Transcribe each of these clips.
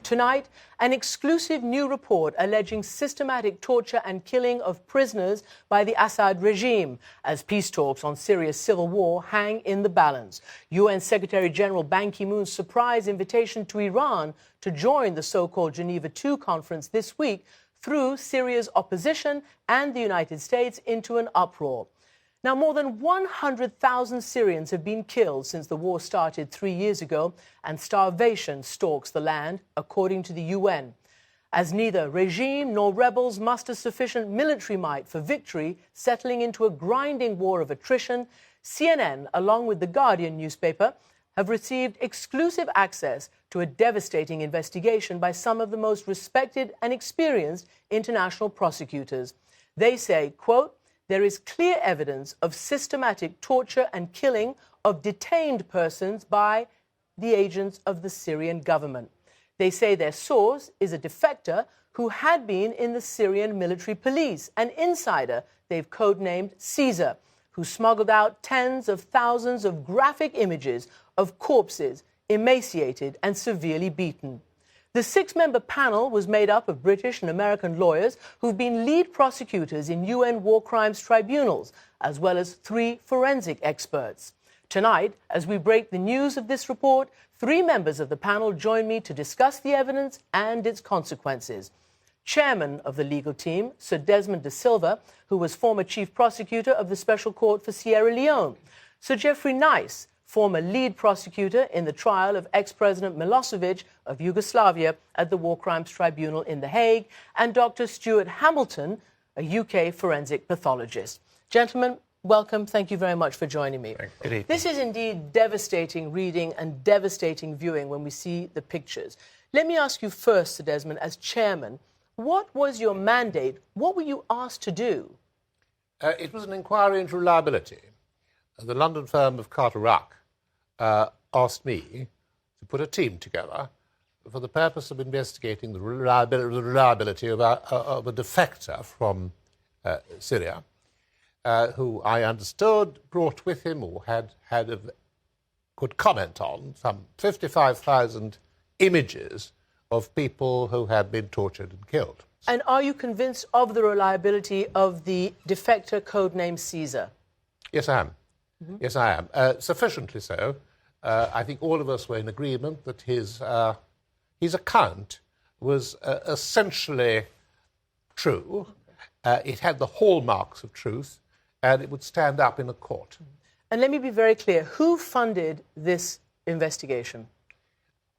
Tonight, an exclusive new report alleging systematic torture and killing of prisoners by the Assad regime as peace talks on Syria's civil war hang in the balance. UN Secretary-General Ban Ki-moon's surprise invitation to Iran to join the so-called Geneva II conference this week threw Syria's opposition and the United States into an uproar. Now, more than 100,000 Syrians have been killed since the war started 3 years ago, and starvation stalks the land, according to the UN. As neither regime nor rebels muster sufficient military might for victory, settling into a grinding war of attrition, CNN, along with The Guardian newspaper, have received exclusive access to a devastating investigation by some of the most respected and experienced international prosecutors. They say, quote, there is clear evidence of systematic torture and killing of detained persons by the agents of the Syrian government. They say their source is a defector who had been in the Syrian military police, an insider they've codenamed Caesar, who smuggled out tens of thousands of graphic images of corpses, emaciated and severely beaten. The 6-member panel was made up of British and American lawyers who've been lead prosecutors in UN war crimes tribunals, as well as 3 forensic experts. Tonight, as we break the news of this report, 3 members of the panel join me to discuss the evidence and its consequences. Chairman of the legal team, Sir Desmond de Silva, who was former chief prosecutor of the Special Court for Sierra Leone. Sir Geoffrey Nice, former lead prosecutor in the trial of ex-President Milosevic of Yugoslavia at the War Crimes Tribunal in The Hague, and Dr. Stuart Hamilton, a UK forensic pathologist. Gentlemen, welcome. Thank you very much for joining me. Good evening. This is indeed devastating reading and devastating viewing when we see the pictures. Let me ask you first, Sir Desmond, as chairman, what was your mandate? What were you asked to do? It was an inquiry into reliability. The London firm of Carter Ruck asked me to put a team together for the purpose of investigating the reliability of a defector from Syria, who I understood brought with him or could comment on some 55,000 images of people who had been tortured and killed. And are you convinced of the reliability of the defector codenamed Caesar? Yes, I am. Mm-hmm. Yes, I am. Sufficiently so. I think all of us were in agreement that his account was essentially true. It had the hallmarks of truth, and it would stand up in a court. And let me be very clear. Who funded this investigation?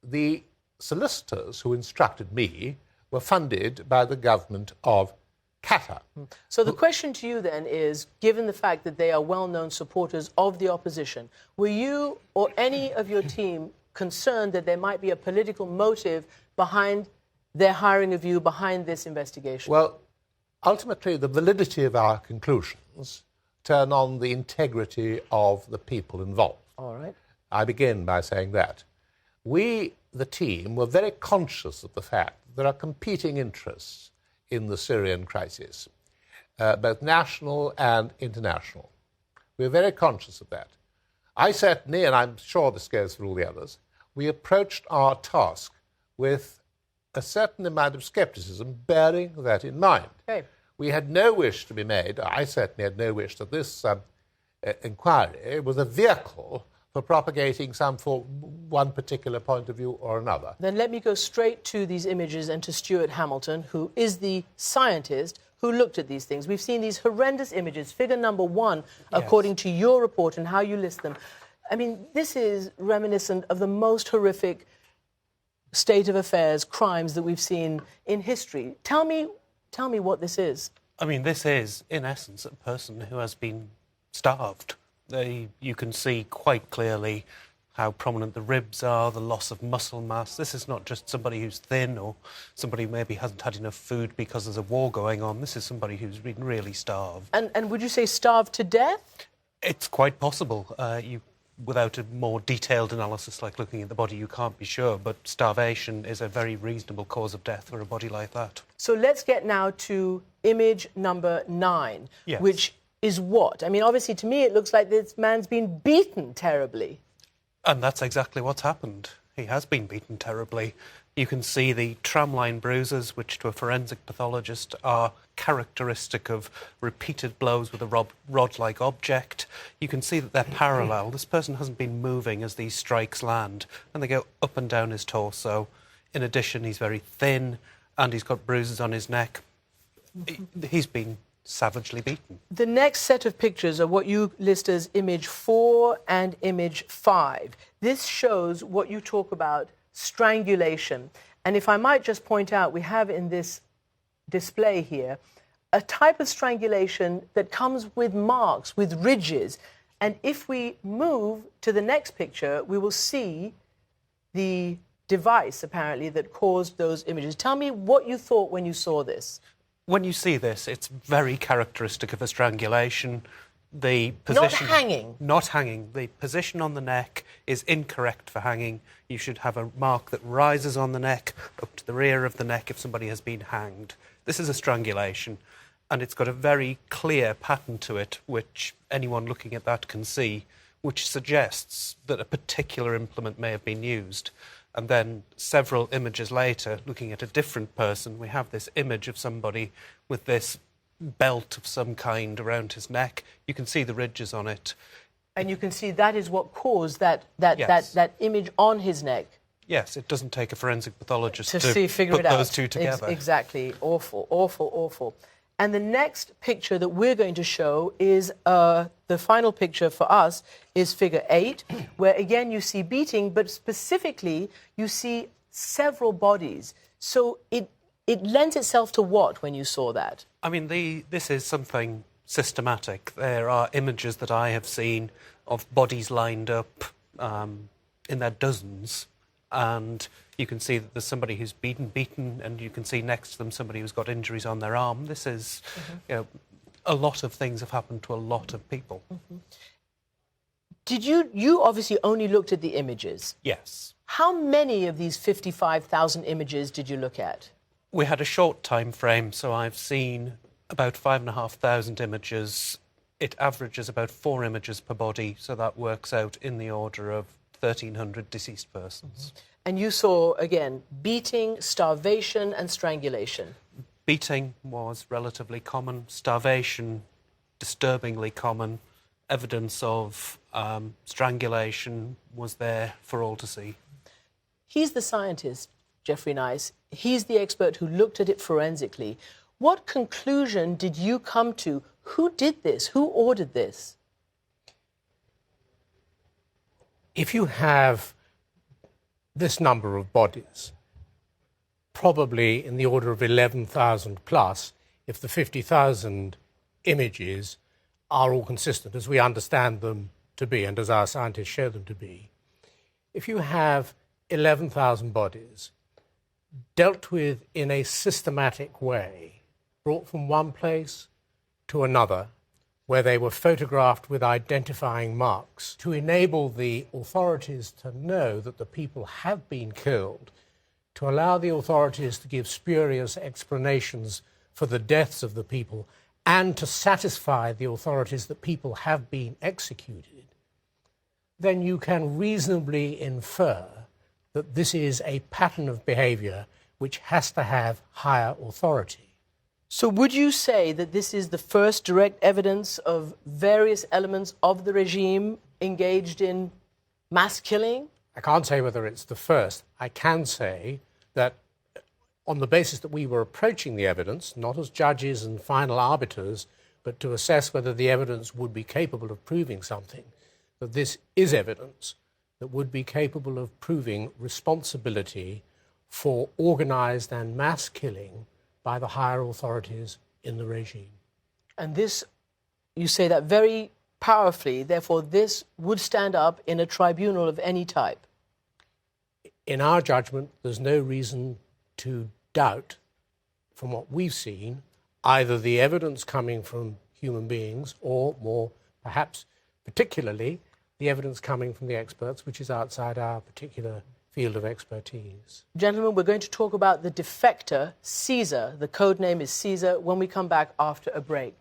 The solicitors who instructed me were funded by the government of Qatar. So the question to you then is, given the fact that they are well-known supporters of the opposition, were you or any of your team concerned that there might be a political motive behind their hiring of you, behind this investigation? Well, ultimately, the validity of our conclusions turn on the integrity of the people involved. All right. I begin by saying that. We, the team, were very conscious of the fact that there are competing interests in the Syrian crisis, both national and international. We're very conscious of that. I certainly, and I'm sure this goes for all the others, we approached our task with a certain amount of scepticism, bearing that in mind. Okay. We had no wish to be made, I certainly had no wish that this inquiry was a vehicle for propagating one particular point of view or another. Then let me go straight to these images and to Stuart Hamilton, who is the scientist who looked at these things. We've seen these horrendous images, figure number 1, according to your report and how you list them. I mean, this is reminiscent of the most horrific state of affairs, crimes that we've seen in history. Tell me what this is. I mean, this is, in essence, a person who has been starved. You can see quite clearly how prominent the ribs are, the loss of muscle mass. This is not just somebody who's thin or somebody who maybe hasn't had enough food because there's a war going on. This is somebody who's been really starved. And would you say starved to death? It's quite possible. Without a more detailed analysis, like looking at the body, you can't be sure, but starvation is a very reasonable cause of death for a body like that. So let's get now to image number 9, yes. Which is what? I mean, obviously, to me, it looks like this man's been beaten terribly. And that's exactly what's happened. He has been beaten terribly. You can see the tramline bruises, which to a forensic pathologist are characteristic of repeated blows with a rod-like object. You can see that they're parallel. This person hasn't been moving as these strikes land, and they go up and down his torso. In addition, he's very thin, and he's got bruises on his neck. He's been savagely beaten. The next set of pictures are what you list as image 4 and image 5. This shows what you talk about, strangulation. And if I might just point out, we have in this display here a type of strangulation that comes with marks, with ridges. And if we move to the next picture, we will see the device, apparently, that caused those images. Tell me what you thought when you saw this. When you see this, it's very characteristic of a strangulation. The position, not hanging. Not hanging. The position on the neck is incorrect for hanging. You should have a mark that rises on the neck, up to the rear of the neck if somebody has been hanged. This is a strangulation, and it's got a very clear pattern to it, which anyone looking at that can see, which suggests that a particular implement may have been used. And then several images later, looking at a different person, we have this image of somebody with this belt of some kind around his neck. You can see the ridges on it. And you can see that is what caused that image on his neck. Yes, it doesn't take a forensic pathologist to figure put it out. Those two together. Exactly. Awful, awful, awful. And the next picture that we're going to show is the final picture for us is figure 8, where again you see beating, but specifically you see several bodies. So it lends itself to what when you saw that? I mean, this is something systematic. There are images that I have seen of bodies lined up in their dozens, and you can see that there's somebody who's beaten, and you can see next to them somebody who's got injuries on their arm. This is, you know, a lot of things have happened to a lot of people. Did you obviously only looked at the images? Yes. How many of these 55,000 images did you look at? We had a short time frame, so I've seen about 5,500 images. It averages about 4 images per body, so that works out in the order of 1,300 deceased persons. And you saw, again, beating, starvation and strangulation. Beating was relatively common. Starvation, disturbingly common. Evidence of strangulation was there for all to see. He's the scientist, Geoffrey Nice. He's the expert who looked at it forensically. What conclusion did you come to? Who did this? Who ordered this? If you have this number of bodies, probably in the order of 11,000 plus, if the 50,000 images are all consistent, as we understand them to be and as our scientists show them to be, if you have 11,000 bodies dealt with in a systematic way, brought from one place to another, where they were photographed with identifying marks to enable the authorities to know that the people have been killed, to allow the authorities to give spurious explanations for the deaths of the people, and to satisfy the authorities that people have been executed, then you can reasonably infer that this is a pattern of behaviour which has to have higher authority. So would you say that this is the first direct evidence of various elements of the regime engaged in mass killing? I can't say whether it's the first. I can say that on the basis that we were approaching the evidence, not as judges and final arbiters, but to assess whether the evidence would be capable of proving something, that this is evidence that would be capable of proving responsibility for organised and mass killing by the higher authorities in the regime. And this, you say that very powerfully, therefore this would stand up in a tribunal of any type. In our judgment, there's no reason to doubt, from what we've seen, either the evidence coming from human beings or, more perhaps particularly, the evidence coming from the experts, which is outside our particular field of expertise. Gentlemen, we're going to talk about the defector, Caesar. The code name is Caesar when we come back after a break.